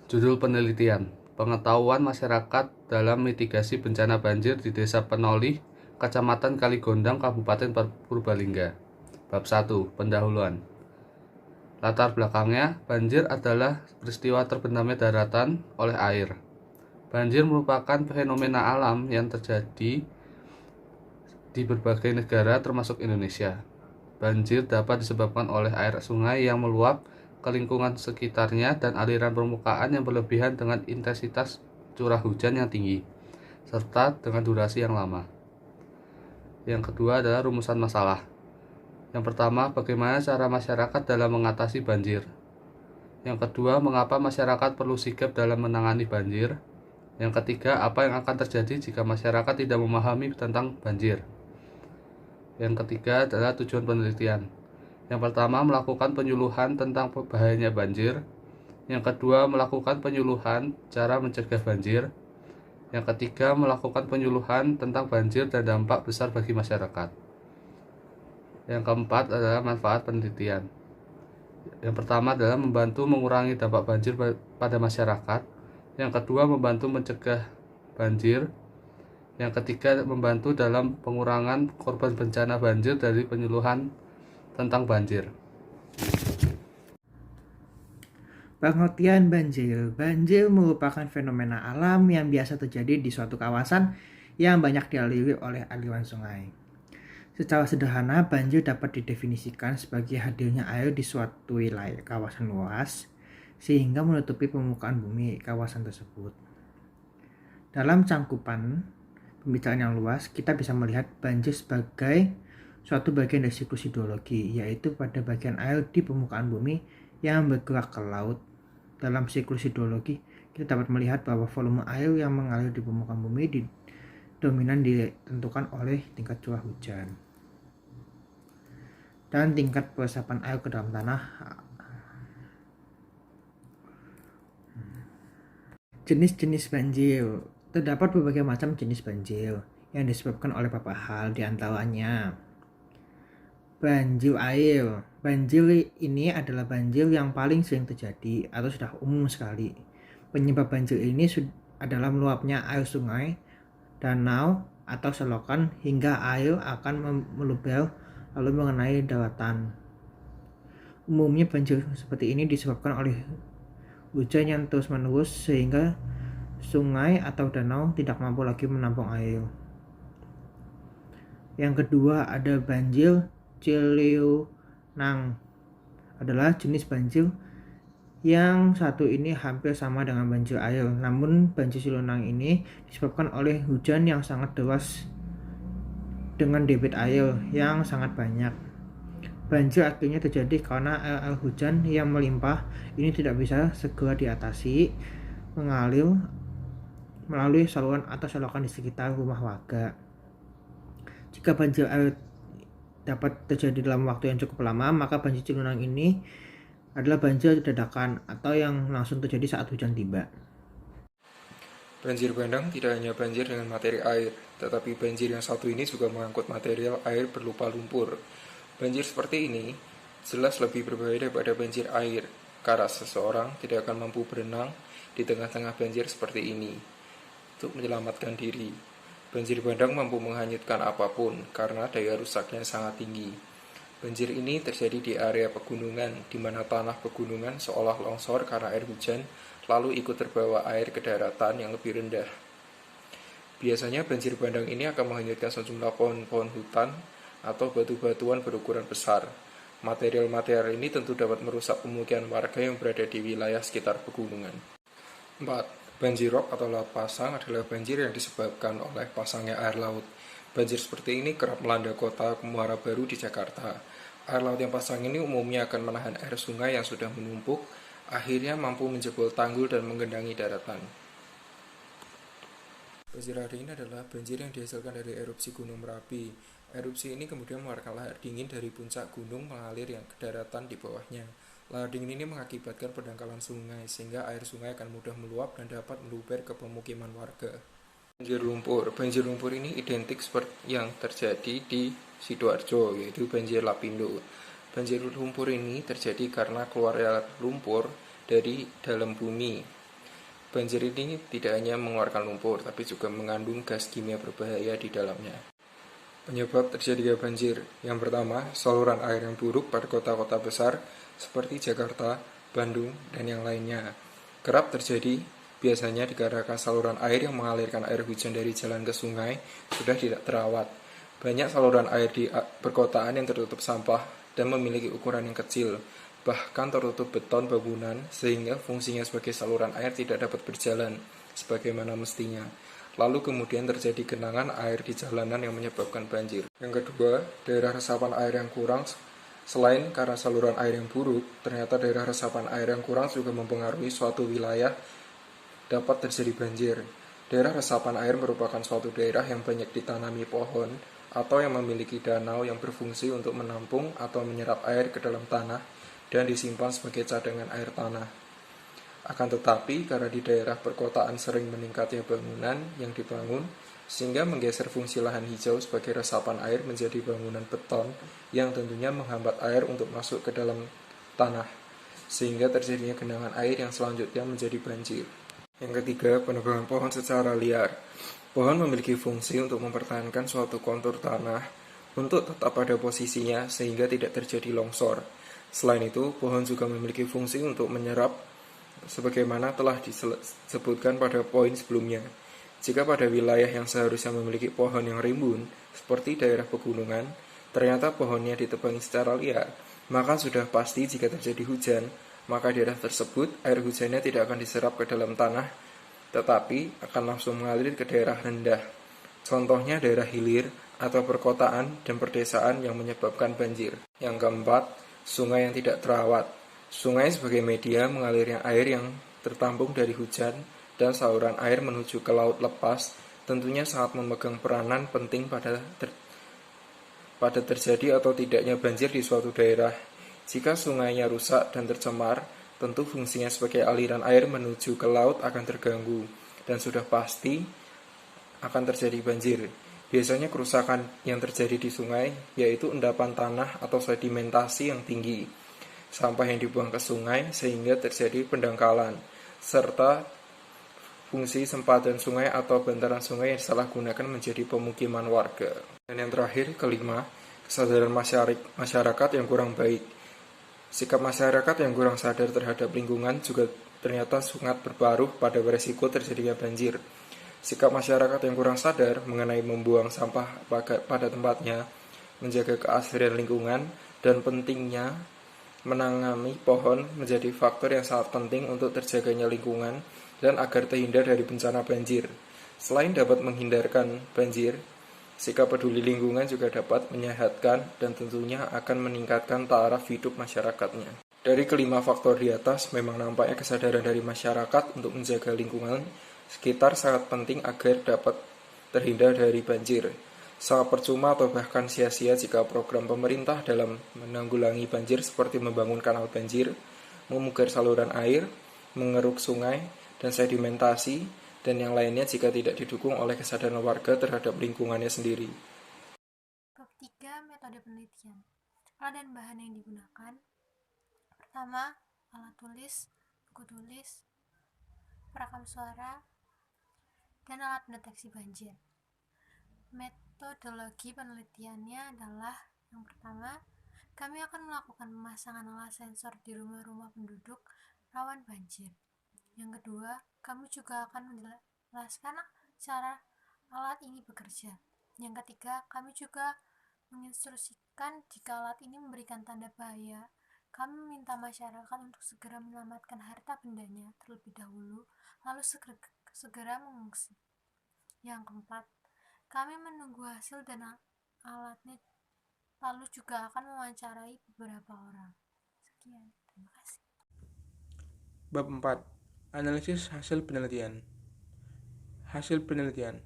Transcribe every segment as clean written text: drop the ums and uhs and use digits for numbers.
Judul penelitian: Pengetahuan masyarakat dalam mitigasi bencana banjir di Desa Penolih, Kecamatan Kaligondang, Kabupaten Purbalingga. Bab 1. Pendahuluan. Latar belakangnya, banjir adalah peristiwa terbenamnya daratan oleh air. Banjir merupakan fenomena alam yang terjadi di berbagai negara termasuk Indonesia. Banjir dapat disebabkan oleh air sungai yang meluap ke lingkungan sekitarnya dan aliran permukaan yang berlebihan dengan intensitas curah hujan yang tinggi, serta dengan durasi yang lama. Yang kedua adalah rumusan masalah. Yang pertama, bagaimana cara masyarakat dalam mengatasi banjir. Yang kedua, mengapa masyarakat perlu sigap dalam menangani banjir. Yang ketiga, apa yang akan terjadi jika masyarakat tidak memahami tentang banjir. Yang ketiga adalah tujuan penelitian. Yang pertama, melakukan penyuluhan tentang bahayanya banjir. Yang kedua, melakukan penyuluhan cara mencegah banjir. Yang ketiga, melakukan penyuluhan tentang banjir dan dampak besar bagi masyarakat. Yang keempat adalah manfaat penelitian. Yang pertama adalah membantu mengurangi dampak banjir pada masyarakat. Yang kedua, membantu mencegah banjir. Yang ketiga, membantu dalam pengurangan korban bencana banjir dari penyuluhan tentang banjir. Pengertian banjir. Banjir merupakan fenomena alam yang biasa terjadi di suatu kawasan yang banyak dialiri oleh aliran sungai. Secara sederhana, banjir dapat didefinisikan sebagai hadirnya air di suatu wilayah kawasan luas sehingga menutupi permukaan bumi kawasan tersebut. Dalam cangkupan pembicaraan yang luas, kita bisa melihat banjir sebagai suatu bagian dari siklus hidrologi, yaitu pada bagian air di permukaan bumi yang bergerak ke laut. Dalam siklus hidrologi, kita dapat melihat bahwa volume air yang mengalir di permukaan bumi dominan ditentukan oleh tingkat curah hujan dan tingkat peresapan air ke dalam tanah. Jenis-jenis banjir. Terdapat berbagai macam jenis banjir yang disebabkan oleh beberapa hal, diantaranya banjir air. Banjir ini adalah banjir yang paling sering terjadi atau sudah umum sekali. Penyebab banjir ini adalah meluapnya air sungai, danau, atau selokan hingga air akan meluber lalu mengenai daratan. Umumnya banjir seperti ini disebabkan oleh hujan yang terus-menerus sehingga sungai atau danau tidak mampu lagi menampung air. Yang kedua ada banjir Ciliwunang. Adalah jenis banjir yang satu ini hampir sama dengan banjir air. Namun banjir Ciliwunang ini disebabkan oleh hujan yang sangat deras dengan debit air yang sangat banyak. Banjir akhirnya terjadi karena air hujan yang melimpah ini tidak bisa segera diatasi mengalir melalui saluran atau selokan di sekitar rumah warga. Jika banjir air dapat terjadi dalam waktu yang cukup lama, maka banjir Ciliwunang ini adalah banjir dadakan atau yang langsung terjadi saat hujan tiba. Banjir bandang tidak hanya banjir dengan materi air, tetapi banjir yang satu ini juga mengangkut material air berupa lumpur. Banjir seperti ini jelas lebih berbahaya daripada banjir air, karena seseorang tidak akan mampu berenang di tengah-tengah banjir seperti ini untuk menyelamatkan diri. Banjir bandang mampu menghanyutkan apapun karena daya rusaknya sangat tinggi. Banjir ini terjadi di area pegunungan, di mana tanah pegunungan seolah longsor karena air hujan, lalu ikut terbawa air ke daratan yang lebih rendah. Biasanya banjir bandang ini akan menghanyutkan sejumlah pohon-pohon hutan atau batu-batuan berukuran besar. Material-material ini tentu dapat merusak pemukiman warga yang berada di wilayah sekitar pegunungan. 4. Banjir rob atau laut pasang adalah banjir yang disebabkan oleh pasangnya air laut. Banjir seperti ini kerap melanda kota Muara Baru di Jakarta. Air laut yang pasang ini umumnya akan menahan air sungai yang sudah menumpuk, akhirnya mampu menjebol tanggul dan menggenangi daratan. Banjir lahar adalah banjir yang dihasilkan dari erupsi Gunung Merapi. Erupsi ini kemudian mengeluarkan lahar dingin dari puncak gunung mengalir yang ke daratan di bawahnya. Lahar dingin ini mengakibatkan pendangkalan sungai, sehingga air sungai akan mudah meluap dan dapat meluber ke pemukiman warga. Banjir lumpur. Banjir lumpur ini identik seperti yang terjadi di Sidoarjo, yaitu banjir Lapindo. Banjir lumpur ini terjadi karena keluarnya lumpur dari dalam bumi. Banjir ini tidak hanya mengeluarkan lumpur, tapi juga mengandung gas kimia berbahaya di dalamnya. Penyebab terjadinya banjir. Yang pertama, saluran air yang buruk pada kota-kota besar seperti Jakarta, Bandung, dan yang lainnya. Kerap terjadi biasanya dikarenakan saluran air yang mengalirkan air hujan dari jalan ke sungai sudah tidak terawat. Banyak saluran air di perkotaan yang tertutup sampah dan memiliki ukuran yang kecil, bahkan tertutup beton bangunan sehingga fungsinya sebagai saluran air tidak dapat berjalan sebagaimana mestinya. Lalu kemudian terjadi genangan air di jalanan yang menyebabkan banjir. Yang kedua, daerah resapan air yang kurang. Selain karena saluran air yang buruk, ternyata daerah resapan air yang kurang juga mempengaruhi suatu wilayah dapat terjadi banjir. Daerah resapan air merupakan suatu daerah yang banyak ditanami pohon atau yang memiliki danau yang berfungsi untuk menampung atau menyerap air ke dalam tanah dan disimpan sebagai cadangan air tanah. Akan tetapi, karena di daerah perkotaan sering meningkatnya bangunan yang dibangun, sehingga menggeser fungsi lahan hijau sebagai resapan air menjadi bangunan beton yang tentunya menghambat air untuk masuk ke dalam tanah, sehingga terjadinya genangan air yang selanjutnya menjadi banjir. Yang ketiga, penebangan pohon secara liar. Pohon memiliki fungsi untuk mempertahankan suatu kontur tanah untuk tetap pada posisinya sehingga tidak terjadi longsor. Selain itu, pohon juga memiliki fungsi untuk menyerap sebagaimana telah disebutkan pada poin sebelumnya. Jika pada wilayah yang seharusnya memiliki pohon yang rimbun, seperti daerah pegunungan, ternyata pohonnya ditebangi secara liar, maka sudah pasti jika terjadi hujan, maka daerah tersebut air hujannya tidak akan diserap ke dalam tanah, tetapi akan langsung mengalir ke daerah rendah. Contohnya daerah hilir atau perkotaan dan perdesaan yang menyebabkan banjir. Yang keempat, sungai yang tidak terawat. Sungai sebagai media mengalirnya air yang tertampung dari hujan dan saluran air menuju ke laut lepas tentunya sangat memegang peranan penting pada terjadi atau tidaknya banjir di suatu daerah. Jika sungainya rusak dan tercemar, tentu fungsinya sebagai aliran air menuju ke laut akan terganggu dan sudah pasti akan terjadi banjir. Biasanya kerusakan yang terjadi di sungai yaitu endapan tanah atau sedimentasi yang tinggi, sampah yang dibuang ke sungai sehingga terjadi pendangkalan, serta fungsi sempadan sungai atau bantaran sungai yang disalahgunakan menjadi pemukiman warga. Dan yang terakhir, kelima, kesadaran masyarakat yang kurang baik. Sikap masyarakat yang kurang sadar terhadap lingkungan juga ternyata sangat berpengaruh pada beresiko terjadinya banjir. Sikap masyarakat yang kurang sadar mengenai membuang sampah pada tempatnya, menjaga keasrian lingkungan, dan pentingnya menangani pohon menjadi faktor yang sangat penting untuk terjaganya lingkungan dan agar terhindar dari bencana banjir. Selain dapat menghindarkan banjir, sikap peduli lingkungan juga dapat menyehatkan dan tentunya akan meningkatkan taraf hidup masyarakatnya. Dari kelima faktor di atas, memang nampaknya kesadaran dari masyarakat untuk menjaga lingkungan sekitar sangat penting agar dapat terhindar dari banjir. Sangat percuma atau bahkan sia-sia jika program pemerintah dalam menanggulangi banjir seperti membangun kanal banjir, memugar saluran air, mengeruk sungai, dan sedimentasi, dan yang lainnya jika tidak didukung oleh kesadaran warga terhadap lingkungannya sendiri. Bab 3. Metode penelitian. Alat dan bahan yang digunakan. Pertama, alat tulis, buku tulis, perekam suara, dan alat pendeteksi banjir. Metodologi penelitiannya adalah: yang pertama, kami akan melakukan pemasangan alat sensor di rumah-rumah penduduk rawan banjir. Yang kedua, kami juga akan menjelaskan cara alat ini bekerja. Yang ketiga, kami juga menginstruksikan jika alat ini memberikan tanda bahaya. Kami meminta masyarakat untuk segera menyelamatkan harta bendanya terlebih dahulu, lalu segera mengungsi. Yang keempat, kami menunggu hasil dan alatnya, lalu juga akan mewawancarai beberapa orang. Sekian, terima kasih. Bab 4. Analisis hasil penelitian. Hasil penelitian.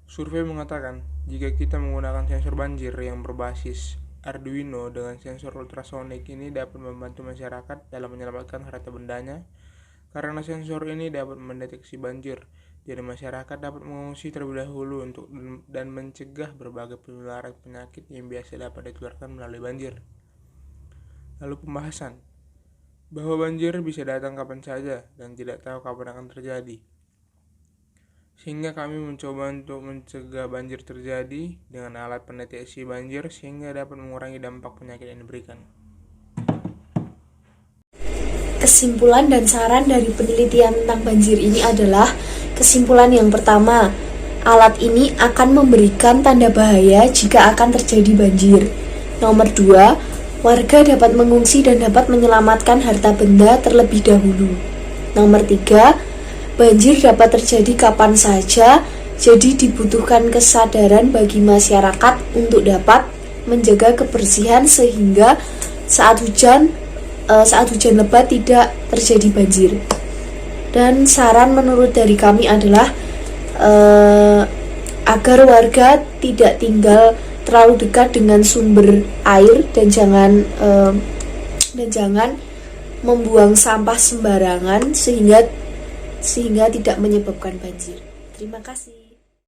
Survei mengatakan, jika kita menggunakan sensor banjir yang berbasis Arduino dengan sensor ultrasonik ini dapat membantu masyarakat dalam menyelamatkan harta bendanya, karena sensor ini dapat mendeteksi banjir, jadi masyarakat dapat mengungsi terlebih dahulu dan mencegah berbagai penularan penyakit yang biasa dapat ditularkan melalui banjir. Lalu pembahasan. bahwa banjir bisa datang kapan saja dan tidak tahu kapan akan terjadi. Sehingga kami mencoba untuk mencegah banjir terjadi dengan alat pendeteksi banjir sehingga dapat mengurangi dampak penyakit yang diberikan. Kesimpulan dan saran dari penelitian tentang banjir ini adalah: kesimpulan yang pertama, alat ini akan memberikan tanda bahaya jika akan terjadi banjir. Nomor 2, warga dapat mengungsi dan dapat menyelamatkan harta benda terlebih dahulu. Nomor 3, banjir dapat terjadi kapan saja, jadi dibutuhkan kesadaran bagi masyarakat untuk dapat menjaga kebersihan sehingga saat hujan lebat tidak terjadi banjir. Dan saran menurut dari kami adalah agar warga tidak tinggal terlalu dekat dengan sumber air dan jangan membuang sampah sembarangan sehingga tidak menyebabkan banjir. Terima kasih.